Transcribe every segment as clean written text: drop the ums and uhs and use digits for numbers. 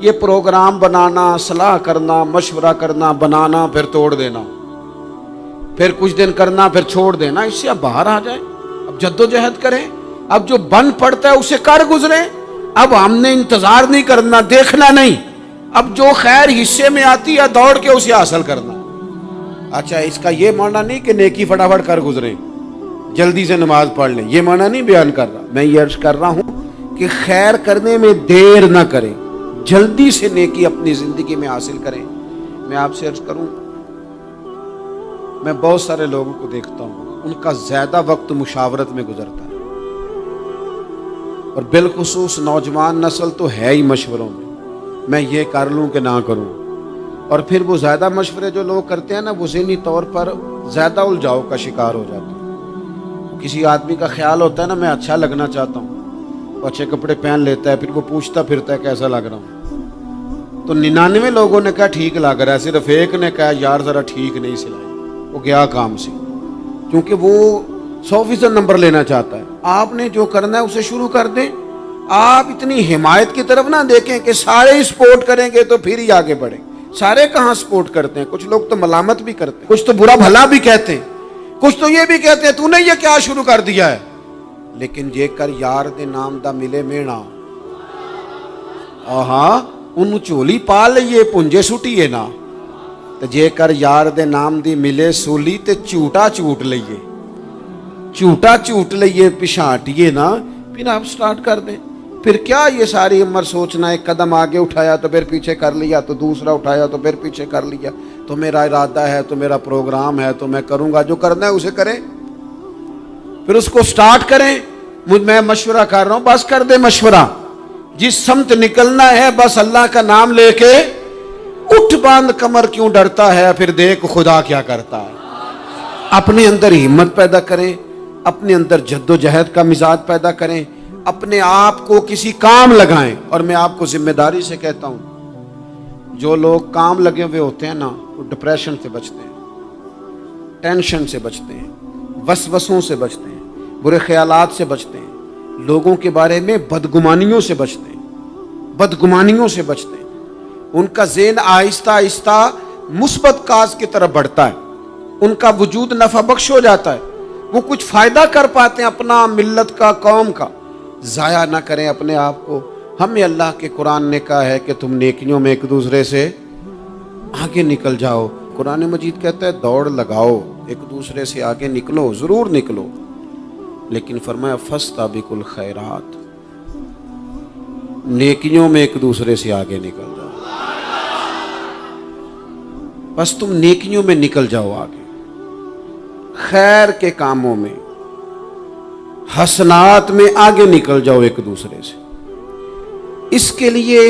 یہ پروگرام بنانا، صلاح کرنا، مشورہ کرنا، بنانا پھر توڑ دینا، پھر کچھ دن کرنا پھر چھوڑ دینا، اس سے اب باہر آ جائیں، اب جد و جہد کریں، اب جو بن پڑتا ہے اسے کر گزریں۔ اب ہم نے انتظار نہیں کرنا، دیکھنا نہیں، اب جو خیر حصے میں آتی ہے دوڑ کے اسے حاصل کرنا۔ اچھا، اس کا یہ معنی نہیں کہ نیکی فٹافٹ کر گزریں، جلدی سے نماز پڑھ لیں، یہ معنی نہیں بیان کر رہا۔ میں یہ عرض کر رہا ہوں کہ خیر کرنے میں دیر نہ کریں، جلدی سے نیکی اپنی زندگی میں حاصل کریں۔ میں آپ سے عرض کروں، میں بہت سارے لوگوں کو دیکھتا ہوں، ان کا زیادہ وقت مشاورت میں گزرتا ہے، اور بالخصوص نوجوان نسل تو ہے ہی مشوروں میں یہ کر لوں کہ نہ کروں، اور پھر وہ زیادہ مشورے جو لوگ کرتے ہیں نا، وہ ذہنی طور پر زیادہ الجھاؤ کا شکار ہو جاتے ہیں۔ کسی آدمی کا خیال ہوتا ہے نا، میں اچھا لگنا چاہتا ہوں، وہ اچھے کپڑے پہن لیتا ہے، پھر وہ پوچھتا پھرتا ہے کیسا لگ رہا ہوں، تو 99 لوگوں نے کہا ٹھیک لگ رہا ہے، صرف ایک نے کہا یار ذرا ٹھیک نہیں سلائی، وہ گیا کام سے، کیونکہ وہ 100% نمبر لینا چاہتا ہے۔ آپ نے جو کرنا ہے اسے شروع کر دیں، آپ اتنی حمایت کی طرف نہ دیکھیں کہ سارے ہی سپورٹ کریں گے تو پھر ہی آگے بڑھیں۔ سارے کہاں سپورٹ کرتے ہیں، کچھ لوگ تو ملامت بھی کرتے ہیں، کچھ تو برا بھلا بھی کہتے ہیں، کچھ تو یہ بھی کہتے ہیں تو نے یہ کیا شروع کر دیا ہے۔ لیکن جے کر یار دے نام دا ملے مینا، آہاں انہوں چولی پا لئیے پنجے سٹیے نا، تو جے کر یار دے نام دی ملے سولی تے چوٹا چوٹ لئیے، چوٹا چوٹ لئیے پشانٹیے نا، پھر آپ سٹارٹ کر دیں۔ پھر کیا یہ ساری عمر سوچنا، ایک قدم آگے اٹھایا تو پھر پیچھے کر لیا، تو دوسرا اٹھایا تو پھر پیچھے کر لیا، تو میرا ارادہ ہے، تو میرا پروگرام ہے، تو میں کروں گا، جو کرنا ہے اسے کریں، پھر اس کو سٹارٹ کریں۔ میں مشورہ کر رہا ہوں، بس کر دے مشورہ، جس سمت نکلنا ہے بس اللہ کا نام لے کے اٹھ، باندھ کمر کیوں ڈرتا ہے، پھر دیکھ خدا کیا کرتا ہے۔ اپنے اندر ہمت پیدا کریں، اپنے اندر جد و جہد کا مزاج پیدا کریں، اپنے آپ کو کسی کام لگائیں۔ اور میں آپ کو ذمہ داری سے کہتا ہوں، جو لوگ کام لگے ہوئے ہوتے ہیں نا، وہ ڈپریشن سے بچتے ہیں، ٹینشن سے بچتے ہیں، وسوسوں سے بچتے ہیں، برے خیالات سے بچتے ہیں، لوگوں کے بارے میں بدگمانیوں سے بچتے ہیں، بدگمانیوں سے بچتے ہیں۔ ان کا ذہن آہستہ آہستہ مثبت کاز کی طرف بڑھتا ہے، ان کا وجود نفع بخش ہو جاتا ہے، وہ کچھ فائدہ کر پاتے ہیں اپنا، ملت کا، قوم کا۔ ضائع نہ کریں اپنے آپ کو۔ ہمیں اللہ کے قرآن نے کہا ہے کہ تم نیکیوں میں ایک دوسرے سے آگے نکل جاؤ۔ قرآن مجید کہتا ہے دوڑ لگاؤ، ایک دوسرے سے آگے نکلو، ضرور نکلو، لیکن فرمایا فاستبقوا الخیرات، نیکیوں میں ایک دوسرے سے آگے نکل جاؤ۔ بس تم نیکیوں میں نکل جاؤ آگے، خیر کے کاموں میں، حسنات میں آگے نکل جاؤ ایک دوسرے سے۔ اس کے لیے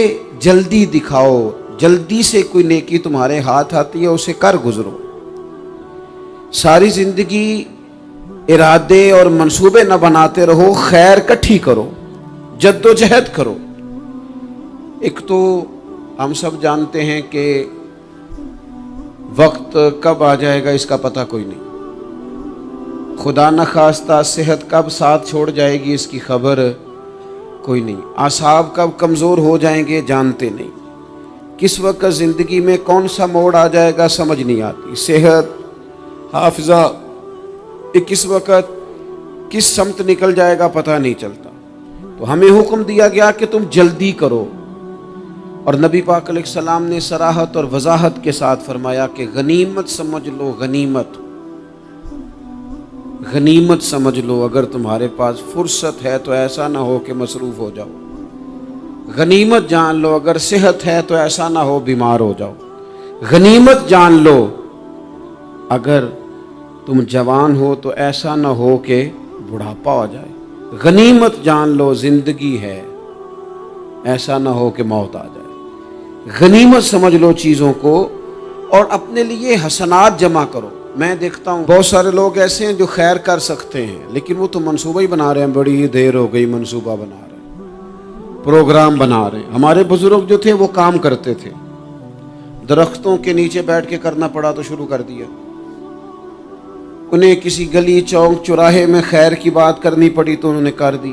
جلدی دکھاؤ، جلدی سے کوئی نیکی تمہارے ہاتھ آتی ہے اسے کر گزرو۔ ساری زندگی ارادے اور منصوبے نہ بناتے رہو، خیر کٹھی کرو، جد و جہد کرو۔ ایک تو ہم سب جانتے ہیں کہ وقت کب آ جائے گا اس کا پتہ کوئی نہیں، خدا نخواستہ صحت کب ساتھ چھوڑ جائے گی اس کی خبر کوئی نہیں، اعصاب کب کمزور ہو جائیں گے جانتے نہیں، کس وقت زندگی میں کون سا موڑ آ جائے گا سمجھ نہیں آتی، صحت، حافظہ کس وقت کس سمت نکل جائے گا پتہ نہیں چلتا۔ تو ہمیں حکم دیا گیا کہ تم جلدی کرو، اور نبی پاک علیہ السلام نے صراحت اور وضاحت کے ساتھ فرمایا کہ غنیمت سمجھ لو، غنیمت غنیمت سمجھ لو، اگر تمہارے پاس فرصت ہے تو ایسا نہ ہو کہ مصروف ہو جاؤ، غنیمت جان لو اگر صحت ہے تو ایسا نہ ہو بیمار ہو جاؤ، غنیمت جان لو اگر تم جوان ہو تو ایسا نہ ہو کہ بڑھاپا ہو جائے، غنیمت جان لو زندگی ہے، ایسا نہ ہو کہ موت آ جائے۔ غنیمت سمجھ لو چیزوں کو، اور اپنے لیے حسنات جمع کرو۔ میں دیکھتا ہوں بہت سارے لوگ ایسے ہیں جو خیر کر سکتے ہیں، لیکن وہ تو منصوبہ ہی بنا رہے ہیں، بڑی دیر ہو گئی منصوبہ بنا رہے ہیں، پروگرام بنا رہے ہیں۔ ہمارے بزرگ جو تھے وہ کام کرتے تھے، درختوں کے نیچے بیٹھ کے کرنا پڑا تو شروع کر دیا، انہیں کسی گلی چوک چوراہے میں خیر کی بات کرنی پڑی تو انہوں نے کر دی،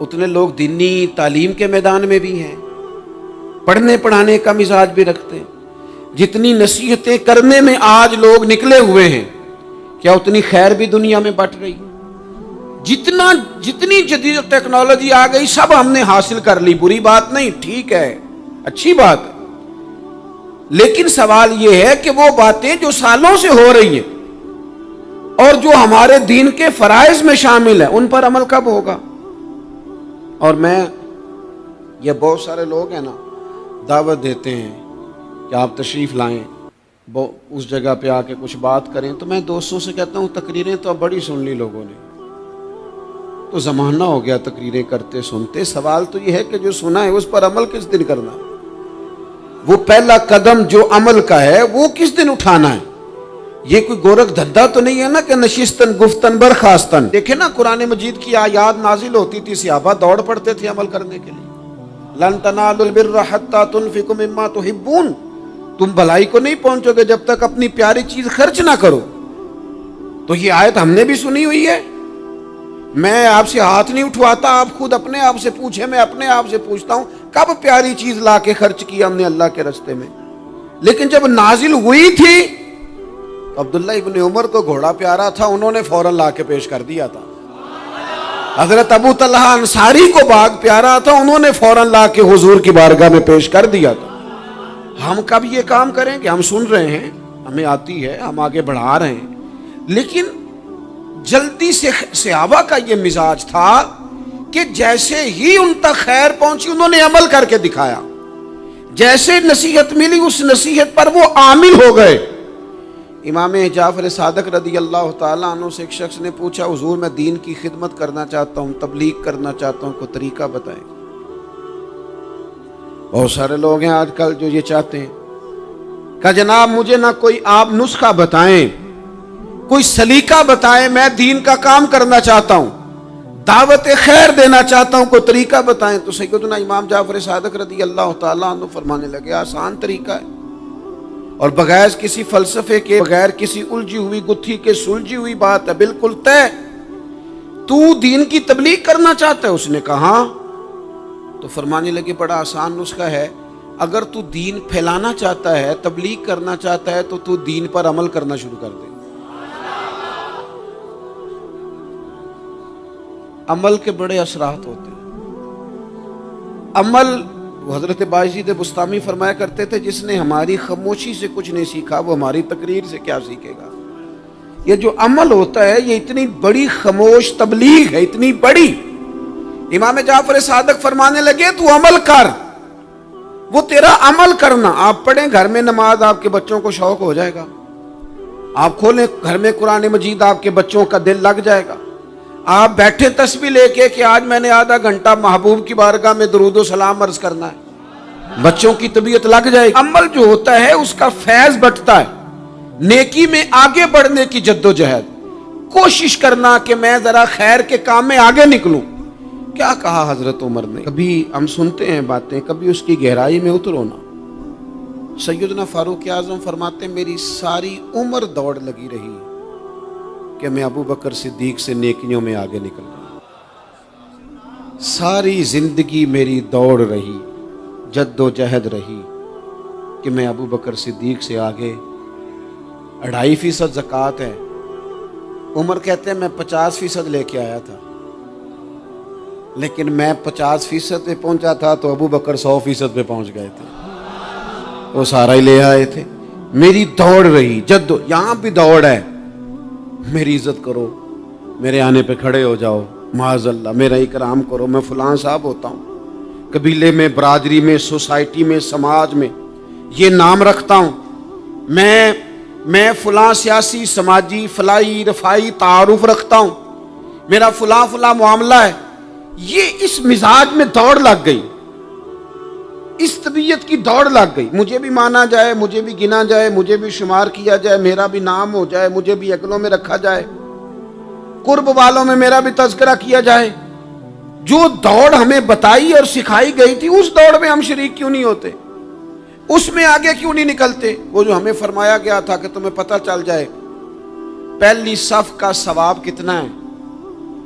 اتنے لوگ دینی تعلیم کے میدان میں بھی ہیں، پڑھنے پڑھانے کا مزاج بھی رکھتے ہیں۔ جتنی نصیحتیں کرنے میں آج لوگ نکلے ہوئے ہیں، کیا اتنی خیر بھی دنیا میں بٹ رہی؟ جتنی جدید ٹیکنالوجی آ گئی سب ہم نے حاصل کر لی، بری بات نہیں، ٹھیک ہے، اچھی بات ہے، لیکن سوال یہ ہے کہ وہ باتیں جو سالوں سے ہو رہی ہیں اور جو ہمارے دین کے فرائض میں شامل ہیں ان پر عمل کب ہوگا؟ اور یہ بہت سارے لوگ ہیں نا، دعوت دیتے ہیں کہ آپ تشریف لائیں، اس جگہ پہ آ کے کچھ بات کریں، تو میں دوستوں سے کہتا ہوں تقریریں تو اب بڑی سن لی لوگوں نے، تو زمانہ ہو گیا تقریریں کرتے سنتے۔ سوال تو یہ ہے کہ جو سنا ہے اس پر عمل کس دن کرنا ہے؟ وہ پہلا قدم جو عمل کا ہے وہ کس دن اٹھانا ہے؟ یہ کوئی گورکھ دھندا تو نہیں ہے نا کہ نشستن گفتن برخاستن۔ دیکھیں نا قرآن مجید کی آیات نازل ہوتی تھی، صحابہ دوڑ پڑتے تھے عمل کرنے کے لیے۔ لن تنالوا البر حتى تنفقوا مما تحبون، تم بھلائی کو نہیں پہنچو گے جب تک اپنی پیاری چیز خرچ نہ کرو۔ تو یہ آیت ہم نے بھی سنی ہوئی ہے، میں آپ سے ہاتھ نہیں اٹھواتا، آپ خود اپنے آپ سے پوچھیں، میں اپنے آپ سے پوچھتا ہوں کب پیاری چیز لا کے خرچ کیا ہم نے اللہ کے راستے میں؟ لیکن جب نازل ہوئی تھی عبداللہ ابن عمر کو گھوڑا پیارا تھا، انہوں نے فوراً لا کے پیش کر دیا تھا۔ حضرت ابو طلحہ انصاری کو باغ پیارا تھا، انہوں نے فوراً لا کے حضور کی بارگاہ میں پیش کر دیا تھا۔ ہم کب یہ کام کریں کہ ہم سن رہے ہیں، ہمیں آتی ہے، ہم آگے بڑھا رہے ہیں، لیکن جلدی سے صحابہ کا یہ مزاج تھا کہ جیسے ہی ان تک خیر پہنچی انہوں نے عمل کر کے دکھایا، جیسے نصیحت ملی اس نصیحت پر وہ عامل ہو گئے۔ امام جعفر صادق رضی اللہ تعالیٰ عنہ سے ایک شخص نے پوچھا، حضور میں دین کی خدمت کرنا چاہتا ہوں، تبلیغ کرنا چاہتا ہوں، کوئی طریقہ بتائیں۔ بہت سارے لوگ ہیں آج کل جو یہ چاہتے ہیں کہ جناب مجھے نہ کوئی آپ نسخہ بتائیں، کوئی سلیقہ بتائیں، میں دین کا کام کرنا چاہتا ہوں، دعوت خیر دینا چاہتا ہوں، کوئی طریقہ بتائیں۔ تو سیدنا امام جعفر صادق رضی اللہ تعالیٰ عنہ فرمانے لگے، آسان طریقہ ہے، اور بغیر کسی فلسفے کے، بغیر کسی الجھی ہوئی گتھی کے سلجھی ہوئی بات ہے، بالکل طے۔ تو دین کی تبلیغ کرنا چاہتا ہے؟ اس نے کہا ہاں۔ تو فرمانے لگے بڑا آسان نسخہ ہے، اگر تو دین پھیلانا چاہتا ہے، تبلیغ کرنا چاہتا ہے، تو دین پر عمل کرنا شروع کر دے۔ عمل کے بڑے اثرات ہوتے ہیں۔ عمل، حضرت باجید بستامی فرمایا کرتے تھے، جس نے ہماری خاموشی سے کچھ نہیں سیکھا وہ ہماری تقریر سے کیا سیکھے گا۔ یہ جو عمل ہوتا ہے یہ اتنی بڑی خاموش تبلیغ ہے، اتنی بڑی۔ امام جعفر صادق فرمانے لگے تو عمل کر، وہ تیرا عمل کرنا۔ آپ پڑھیں گھر میں نماز، آپ کے بچوں کو شوق ہو جائے گا، آپ کھولیں گھر میں قرآن مجید، آپ کے بچوں کا دل لگ جائے گا۔ آپ بیٹھے تسبیح لے کے کہ آج میں نے آدھا گھنٹہ محبوب کی بارگاہ میں درود و سلام عرض کرنا ہے، بچوں کی طبیعت لگ جائے گی۔ عمل جو ہوتا ہے اس کا فیض بٹتا ہے، نیکی میں آگے بڑھنے کی جدوجہد، کوشش کرنا کہ میں ذرا خیر کے کام میں آگے نکلوں۔ کیا کہا حضرت عمر نے؟ کبھی ہم سنتے ہیں باتیں، کبھی اس کی گہرائی میں اترو نا۔ سیدنا فاروق اعظم فرماتے میری ساری عمر دوڑ لگی رہی کہ میں ابو بکر صدیق سے نیکیوں میں آگے نکل رہا، ساری زندگی میری دوڑ رہی، جد و جہد رہی کہ میں ابو بکر صدیق سے آگے۔ 2.5% زکوٰۃ ہے، عمر کہتے ہیں میں 50% لے کے آیا تھا، لیکن میں 50% پہ پہنچا تھا تو ابو بکر 100% پہ پہنچ گئے تھے، وہ سارا ہی لے آئے تھے۔ میری دوڑ رہی، یہاں بھی دوڑ ہے، میری عزت کرو، میرے آنے پہ کھڑے ہو جاؤ، معاذ اللہ میرا اکرام کرو، میں فلاں صاحب ہوتا ہوں، قبیلے میں، برادری میں، سوسائٹی میں، سماج میں یہ نام رکھتا ہوں، میں فلاں سیاسی، سماجی، فلاحی، رفائی تعارف رکھتا ہوں، میرا فلاں معاملہ ہے۔ یہ اس مزاج میں دوڑ لگ گئی، اس طبیعت کی دوڑ لگ گئی، مجھے بھی مانا جائے، مجھے بھی گنا جائے، مجھے بھی شمار کیا جائے، میرا بھی نام ہو جائے، مجھے بھی اگلوں میں رکھا جائے، قرب والوں میں میرا بھی تذکرہ کیا جائے۔ جو دوڑ ہمیں بتائی اور سکھائی گئی تھی اس دوڑ میں ہم شریک کیوں نہیں ہوتے؟ اس میں آگے کیوں نہیں نکلتے؟ وہ جو ہمیں فرمایا گیا تھا کہ تمہیں پتہ چل جائے پہلی صف کا ثواب کتنا ہے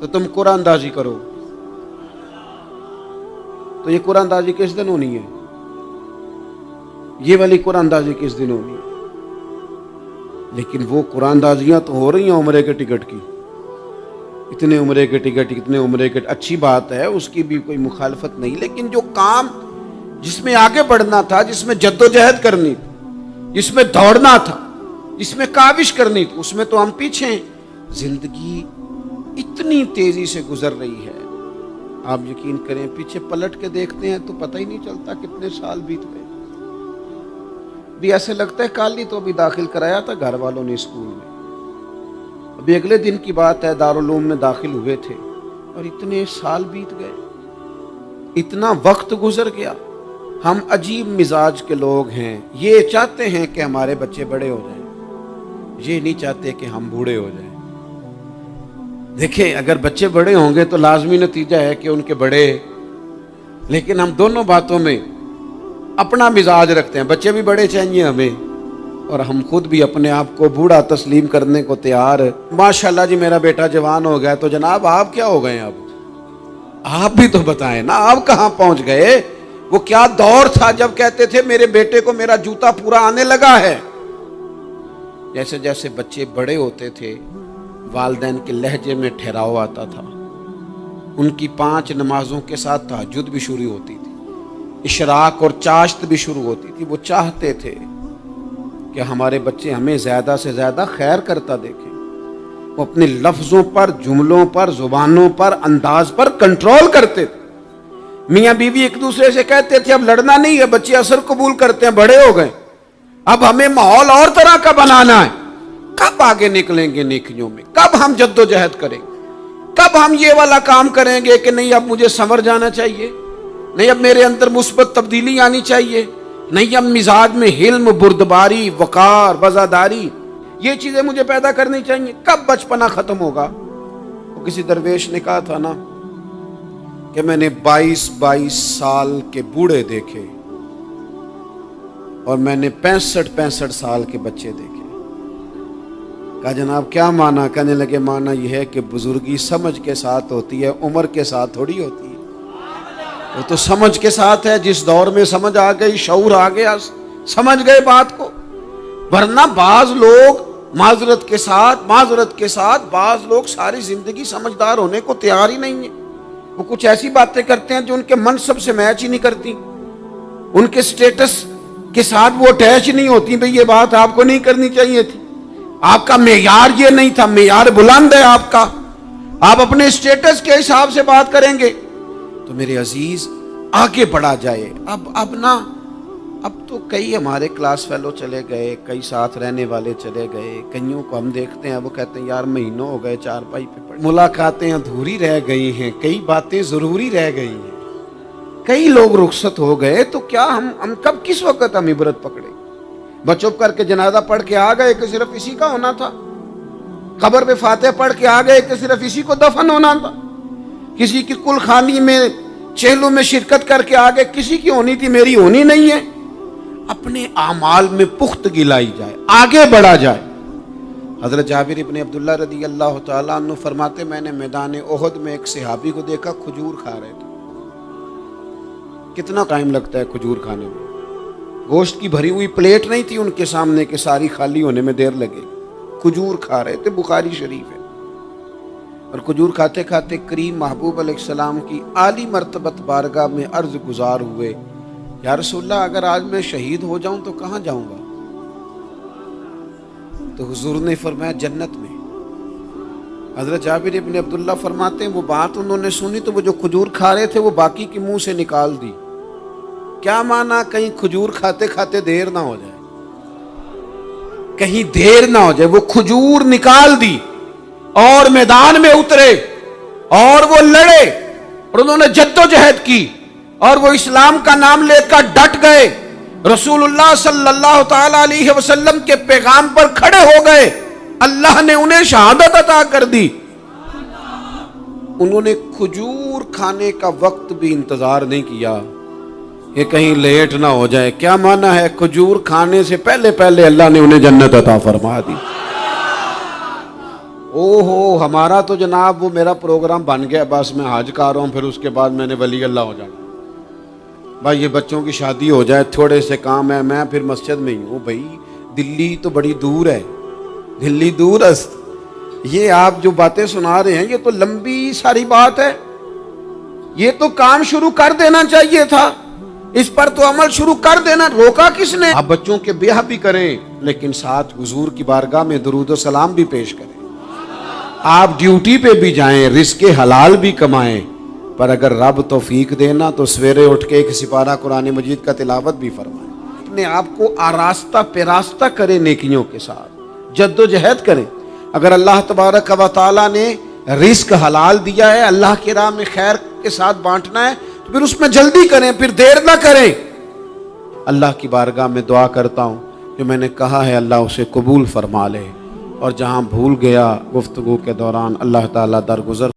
تو تم قرآن اندازی کرو، تو یہ قرآن اندازی کس دن ہونی ہے؟ یہ والی قرآن اندازی کس دن ہونی ہے؟ لیکن وہ قرآن اندازیاں تو ہو رہی ہیں عمرے کے ٹکٹ کی، اتنے عمرے کے ٹکٹ، اتنے عمرے کے، اچھی بات ہے، اس کی بھی کوئی مخالفت نہیں، لیکن جو کام جس میں آگے بڑھنا تھا، جس میں جد و جہد کرنی تھی، جس میں دوڑنا تھا، جس میں کاوش کرنی تھی، اس میں تو ہم پیچھے ہیں۔ زندگی اتنی تیزی سے گزر رہی ہے، آپ یقین کریں پیچھے پلٹ کے دیکھتے ہیں تو پتہ ہی نہیں چلتا کتنے سال بیت گئے۔ بھی ایسے لگتا ہے کل ہی تو ابھی داخل کرایا تھا گھر والوں نے اسکول میں، ابھی اگلے دن کی بات ہے دارالعلوم میں داخل ہوئے تھے اور اتنے سال بیت گئے، اتنا وقت گزر گیا۔ ہم عجیب مزاج کے لوگ ہیں، یہ چاہتے ہیں کہ ہمارے بچے بڑے ہو جائیں، یہ نہیں چاہتے کہ ہم بوڑھے ہو جائیں۔ دیکھیں اگر بچے بڑے ہوں گے تو لازمی نتیجہ ہے کہ ان کے بڑے، لیکن ہم دونوں باتوں میں اپنا مزاج رکھتے ہیں، بچے بھی بڑے چاہیے ہمیں اور ہم خود بھی اپنے آپ کو بوڑھا تسلیم کرنے کو تیار۔ ماشاءاللہ جی میرا بیٹا جوان ہو گیا، تو جناب آپ کیا ہو گئے ہیں؟ اب آپ بھی تو بتائیں نا، آپ کہاں پہنچ گئے؟ وہ کیا دور تھا جب کہتے تھے میرے بیٹے کو میرا جوتا پورا آنے لگا ہے۔ جیسے جیسے بچے بڑے ہوتے تھے والدین کے لہجے میں ٹھہراؤ آتا تھا، ان کی 5 نمازوں کے ساتھ تہجد بھی شروع ہوتی تھی، اشراق اور چاشت بھی شروع ہوتی تھی۔ وہ چاہتے تھے کہ ہمارے بچے ہمیں زیادہ سے زیادہ خیر کرتا دیکھیں، وہ اپنے لفظوں پر، جملوں پر، زبانوں پر، انداز پر کنٹرول کرتے تھے۔ میاں بیوی ایک دوسرے سے کہتے تھے اب لڑنا نہیں ہے، بچے اثر قبول کرتے ہیں، بڑے ہو گئے، اب ہمیں ماحول اور طرح کا بنانا ہے۔ کب آگے نکلیں گے نیکیوں میں؟ کب ہم جد و جہد کریں گے؟ کب ہم یہ والا کام کریں گے کہ نہیں اب مجھے سنور جانا چاہیے، نہیں اب میرے اندر مثبت تبدیلی آنی چاہیے، نہیں اب مزاج میں حلم، بردباری، وقار، وزاداری، یہ چیزیں مجھے پیدا کرنی چاہیے؟ کب بچپنا ختم ہوگا؟ وہ کسی درویش نے کہا تھا نا کہ میں نے 22 سال کے بوڑھے دیکھے اور میں نے 65 سال کے بچے دیکھے۔ کہا جناب کیا معنی؟ کہنے لگے معنی یہ ہے کہ بزرگی سمجھ کے ساتھ ہوتی ہے، عمر کے ساتھ تھوڑی ہوتی ہے۔ وہ تو سمجھ کے ساتھ ہے، جس دور میں سمجھ آ گئی، شعور آ گیا، سمجھ گئے بات کو۔ ورنہ بعض لوگ معذرت کے ساتھ بعض لوگ ساری زندگی سمجھدار ہونے کو تیار ہی نہیں ہیں۔ وہ کچھ ایسی باتیں کرتے ہیں جو ان کے منصب سے میچ ہی نہیں کرتی، ان کے سٹیٹس کے ساتھ وہ اٹیچ نہیں ہوتی۔ بھئی یہ بات آپ کو نہیں کرنی چاہیے تھی، آپ کا معیار یہ نہیں تھا، معیار بلند ہے آپ کا، آپ اپنے سٹیٹس کے حساب سے بات کریں گے۔ تو میرے عزیز آگے بڑھا جائے۔ اب تو کئی ہمارے کلاس فیلو چلے گئے، کئی ساتھ رہنے والے چلے گئے، کئیوں کو ہم دیکھتے ہیں وہ کہتے ہیں یار مہینوں ہو گئے چارپائی پہ پڑے، ملاقاتیں ادھوری رہ گئی ہیں، کئی باتیں ضروری رہ گئی ہیں، کئی لوگ رخصت ہو گئے، تو کیا ہم کب کس وقت ہم عبرت پکڑے؟ بس چپ کر کے جنازہ پڑھ کے آ گئے کہ صرف اسی کا ہونا تھا، قبر پہ فاتحہ پڑھ کے آ گئے کہ صرف اسی کو دفن ہونا تھا، کسی کی کل خانی میں چہلوں میں شرکت کر کے آگے کسی کی ہونی تھی، میری ہونی نہیں ہے۔ اپنے اعمال میں پختگی لائی جائے، آگے بڑھا جائے۔ حضرت جابر ابن عبداللہ رضی اللہ تعالیٰ عنہ فرماتے میں نے میدان احد میں ایک صحابی کو دیکھا کھجور کھا رہے تھے۔ کتنا ٹائم لگتا ہے کھجور کھانے میں؟ گوشت کی بھری ہوئی پلیٹ نہیں تھی ان کے سامنے کہ ساری خالی ہونے میں دیر لگے، کھجور کھا رہے تھے، بخاری شریف ہے۔ اور کھجور کھاتے کھاتے کریم محبوب علیہ السلام کی عالی مرتبت بارگاہ میں عرض گزار ہوئے یا رسول اللہ اگر آج میں شہید ہو جاؤں تو کہاں جاؤں گا؟ تو حضور نے فرمایا جنت میں۔ حضرت جابر ابن عبداللہ فرماتے ہیں وہ بات انہوں نے سنی تو وہ جو کھجور کھا رہے تھے وہ باقی کے منہ سے نکال دی۔ کیا معنی؟ کہیں کھجور کھاتے کھاتے دیر نہ ہو جائے، کہیں دیر نہ ہو جائے۔ وہ کھجور نکال دی اور میدان میں اترے اور وہ لڑے اور انہوں نے جد و جہد کی اور وہ اسلام کا نام لے کر ڈٹ گئے، رسول اللہ صلی اللہ تعالی علیہ وسلم کے پیغام پر کھڑے ہو گئے، اللہ نے انہیں شہادت عطا کر دی۔ انہوں نے کھجور کھانے کا وقت بھی انتظار نہیں کیا کہ کہیں لیٹ نہ ہو جائے۔ کیا معنی ہے؟ کھجور کھانے سے پہلے پہلے اللہ نے انہیں جنت عطا فرما دی۔ اوہو ہمارا تو جناب وہ میرا پروگرام بن گیا، بس میں حج کر رہا ہوں، پھر اس کے بعد میں نے ولی اللہ ہو جانا۔ بھائی یہ بچوں کی شادی ہو جائے، تھوڑے سے کام ہے، میں پھر مسجد میں ہی ہوں۔ بھائی دلی تو بڑی دور ہے، دلی دور است، یہ آپ جو باتیں سنا رہے ہیں یہ تو لمبی ساری بات ہے، یہ تو کام شروع کر دینا چاہیے تھا، اس پر تو عمل شروع کر دینا، روکا کس نے؟ آپ بچوں کے بیاہ بھی کریں لیکن ساتھ حضور کی بارگاہ میں درود و سلام بھی پیش کریں، آپ ڈیوٹی پہ بھی جائیں، رزق حلال بھی کمائیں، پر اگر رب توفیق دینا تو سویرے اٹھ کے ایک سپارہ قرآن مجید کا تلاوت بھی فرمائیں، اپنے آپ کو آراستہ پیراستہ کریں، نیکیوں کے ساتھ جد و جہد کریں۔ اگر اللہ تبارک و تعالیٰ نے رزق حلال دیا ہے، اللہ کی راہ میں خیر کے ساتھ بانٹنا ہے، تو پھر اس میں جلدی کریں، پھر دیر نہ کریں۔ اللہ کی بارگاہ میں دعا کرتا ہوں جو میں نے کہا ہے اللہ اسے قبول فرما لے، اور جہاں بھول گیا گفتگو کے دوران اللہ تعالیٰ درگزر